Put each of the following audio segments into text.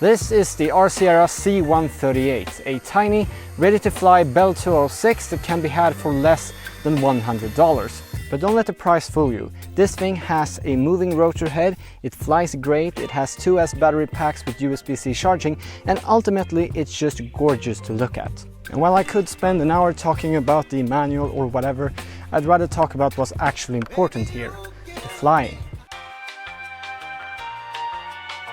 This is the RC ERA C138, a tiny, ready-to-fly Bell 206 that can be had for less than $100. But don't let the price fool you. This thing has a moving rotor head, it flies great, it has 2S battery packs with USB-C charging, and ultimately it's just gorgeous to look at. And while I could spend an hour talking about the manual or whatever, I'd rather talk about what's actually important here, the flying.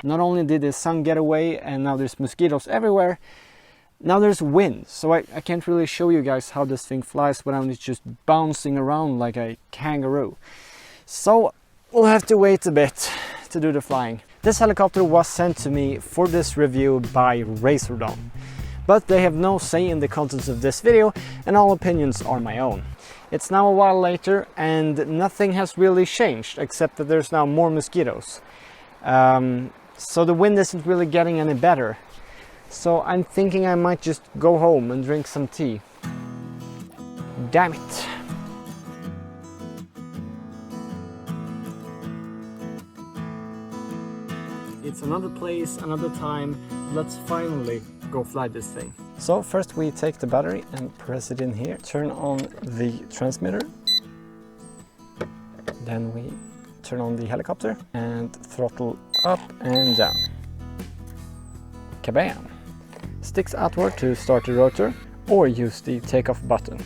Not only did the sun get away and now there's mosquitoes everywhere, now there's wind, so I can't really show you guys how this thing flies when it's just bouncing around like a kangaroo. So we'll have to wait a bit to do the flying. This helicopter was sent to me for this review by Razordon, but they have no say in the contents of this video and all opinions are my own. It's now a while later and nothing has really changed except that there's now more mosquitoes. So the wind isn't really getting any better. So I'm thinking I might just go home and drink some tea. Damn it. It's another place, another time. Let's finally go fly this thing. So first we take the battery and press it in here. Turn on the transmitter. Then we turn on the helicopter and throttle up and down. Kabam! Sticks outward to start the rotor or use the takeoff button.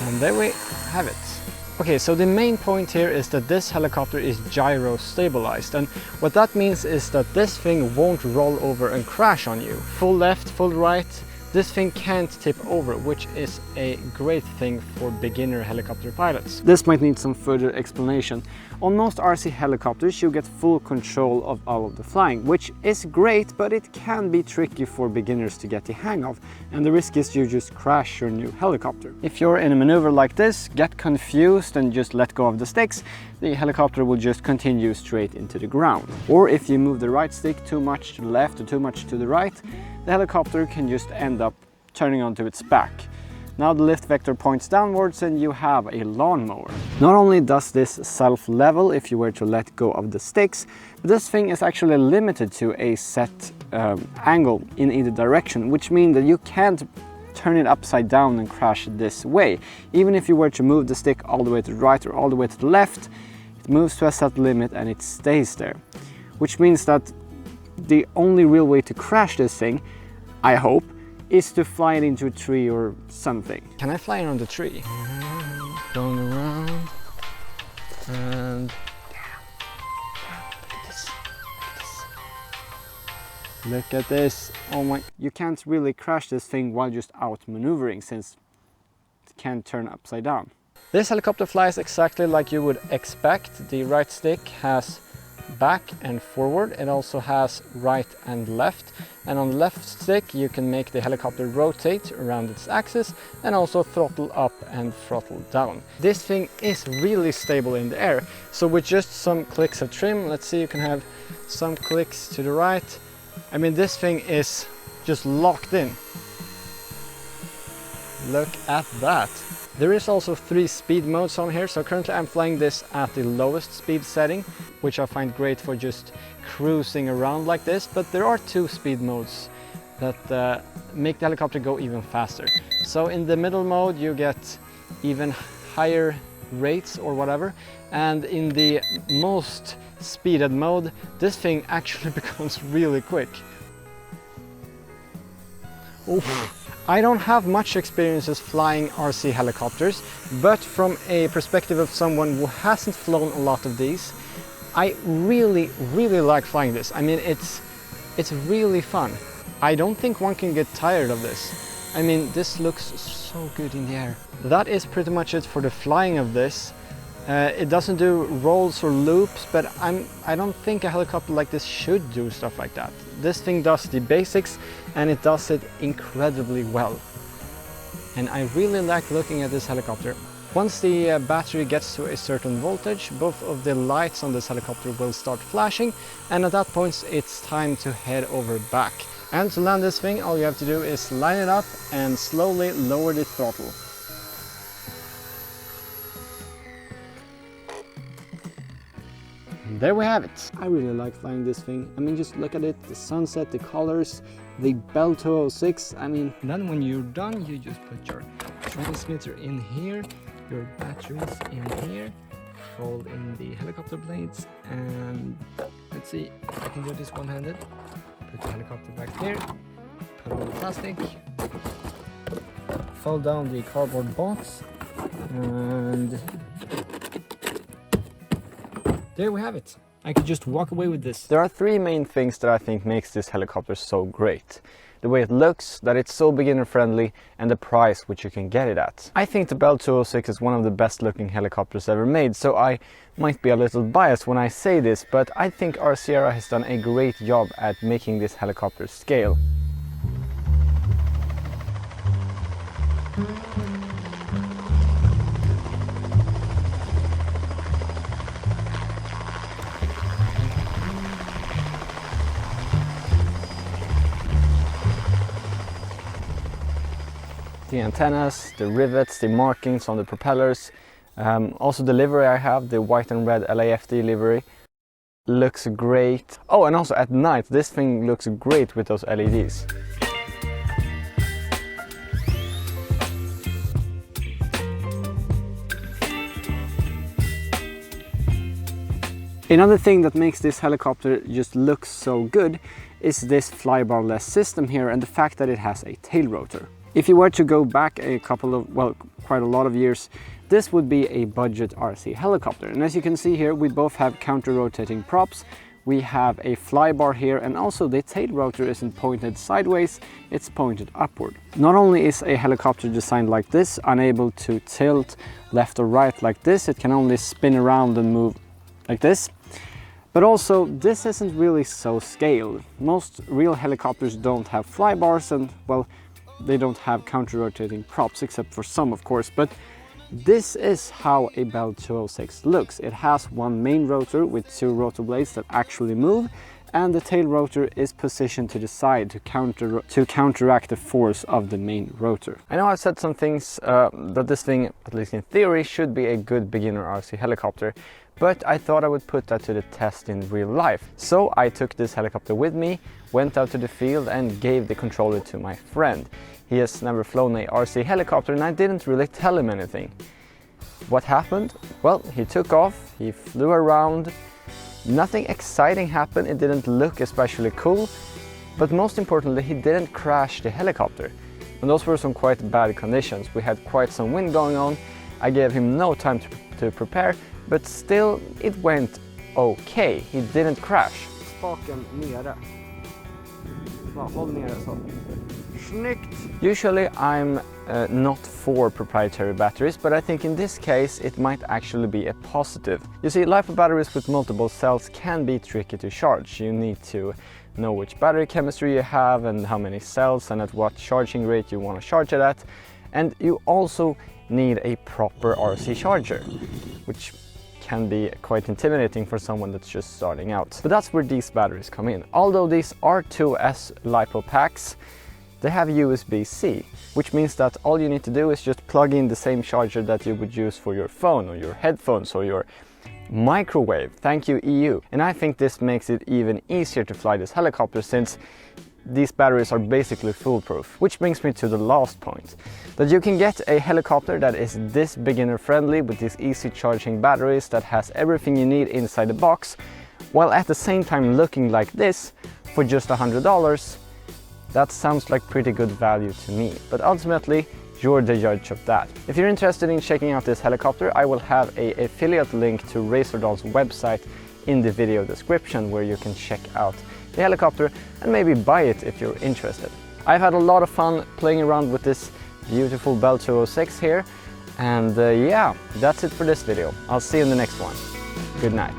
And there we have it. Okay, so the main point here is that this helicopter is gyro stabilized, and what that means is that this thing won't roll over and crash on you. Full left, full right, this thing can't tip over, which is a great thing for beginner helicopter pilots. This might need some further explanation. On most RC helicopters you get full control of all of the flying, which is great, but it can be tricky for beginners to get the hang of, and the risk is you just crash your new helicopter. If you're in a maneuver like this, get confused and just let go of the sticks, the helicopter will just continue straight into the ground. Or if you move the right stick too much to the left or too much to the right, the helicopter can just end up turning onto its back. Now the lift vector points downwards and you have a lawnmower. Not only does this self-level if you were to let go of the sticks, but this thing is actually limited to a set angle in either direction, which means that you can't turn it upside down and crash this way. Even if you were to move the stick all the way to the right or all the way to the left, it moves to a set limit and it stays there. Which means that the only real way to crash this thing, I hope, is to fly it into a tree or something. Can I fly around the tree? Going around and down. Look at this. Oh my, you can't really crash this thing while just out maneuvering since it can't turn upside down. This helicopter flies exactly like you would expect. The right stick has back and forward. It also has right and left, and on the left stick you can make the helicopter rotate around its axis and also throttle up and throttle down. This thing is really stable in the air, so with just some clicks of trim, let's see, you can have some clicks to the right. I mean, this thing is just locked in. Look at that. There is also 3 speed modes on here, so currently I'm flying this at the lowest speed setting, which I find great for just cruising around like this, but there are 2 speed modes that make the helicopter go even faster. So in the middle mode you get even higher rates or whatever, and in the most speeded mode this thing actually becomes really quick. Oof. I don't have much experiences flying RC helicopters, but from a perspective of someone who hasn't flown a lot of these, I really like flying this. I mean, it's really fun. I don't think one can get tired of this. I mean, this looks so good in the air. That is pretty much it for the flying of this. It doesn't do rolls or loops, but I don't think a helicopter like this should do stuff like that. This thing does the basics and it does it incredibly well. And I really like looking at this helicopter. Once the battery gets to a certain voltage, both of the lights on this helicopter will start flashing, and at that point it's time to head over back. And to land this thing, all you have to do is line it up and slowly lower the throttle. there we have it. I really like flying this thing. I mean, just look at it, the sunset, the colors, the Bell 206. I mean, then when you're done, you just put your transmitter in here, your batteries in here, fold in the helicopter blades, and let's see, I can do this one-handed. Put the helicopter back here, put on the plastic, fold down the cardboard box, and there we have it. I could just walk away with this. There are three main things that I think makes this helicopter so great. The way it looks, that it's so beginner friendly, and the price which you can get it at. I think the Bell 206 is one of the best looking helicopters ever made, so I might be a little biased when I say this, but I think RC ERA has done a great job at making this helicopter scale. The antennas, the rivets, the markings on the propellers, also the livery I have, the white and red LAFD livery, looks great. Oh, and also at night this thing looks great with those LEDs. Another thing that makes this helicopter just look so good is this flybar-less system here and the fact that it has a tail rotor. If you were to go back a couple of, well, quite a lot of years, this would be a budget RC helicopter. And as you can see here, we both have counter-rotating props. We have a flybar here, and also the tail rotor isn't pointed sideways, it's pointed upward. Not only is a helicopter designed like this, unable to tilt left or right like this, it can only spin around and move like this. But also, this isn't really so scaled. Most real helicopters don't have flybars and, well, they don't have counter-rotating props, except for some of course, but this is how a Bell 206 looks. It has one main rotor with two rotor blades that actually move, and the tail rotor is positioned to the side to counteract the force of the main rotor. I know I've said some things that this thing, at least in theory, should be a good beginner RC helicopter, but I thought I would put that to the test in real life. So I took this helicopter with me, went out to the field and gave the controller to my friend. He has never flown a RC helicopter and I didn't really tell him anything. What happened? Well, he took off, he flew around, nothing exciting happened, it didn't look especially cool, but most importantly, he didn't crash the helicopter. And those were some quite bad conditions. We had quite some wind going on. I gave him no time to prepare, but still it went okay. He didn't crash. Spaken nere. Håll nere så. Snyggt! Usually I'm not for proprietary batteries, but I think in this case it might actually be a positive. You see, LiPo batteries with multiple cells can be tricky to charge. You need to know which battery chemistry you have and how many cells and at what charging rate you want to charge it at. And you also need a proper RC charger, which can be quite intimidating for someone that's just starting out. But that's where these batteries come in. Although these are 2S LiPo packs, they have USB-C, which means that all you need to do is just plug in the same charger that you would use for your phone or your headphones or your microwave. Thank you, EU. And I think this makes it even easier to fly this helicopter since these batteries are basically foolproof. Which brings me to the last point, that you can get a helicopter that is this beginner friendly with these easy charging batteries that has everything you need inside the box, while at the same time looking like this for just $100. That sounds like pretty good value to me, but ultimately you're the judge of that. If you're interested in checking out this helicopter, I will have an affiliate link to Razordoll's website in the video description where you can check out the helicopter and maybe buy it if you're interested. I've had a lot of fun playing around with this beautiful Bell 206 here, and yeah, that's it for this video. I'll see you in the next one. Good night.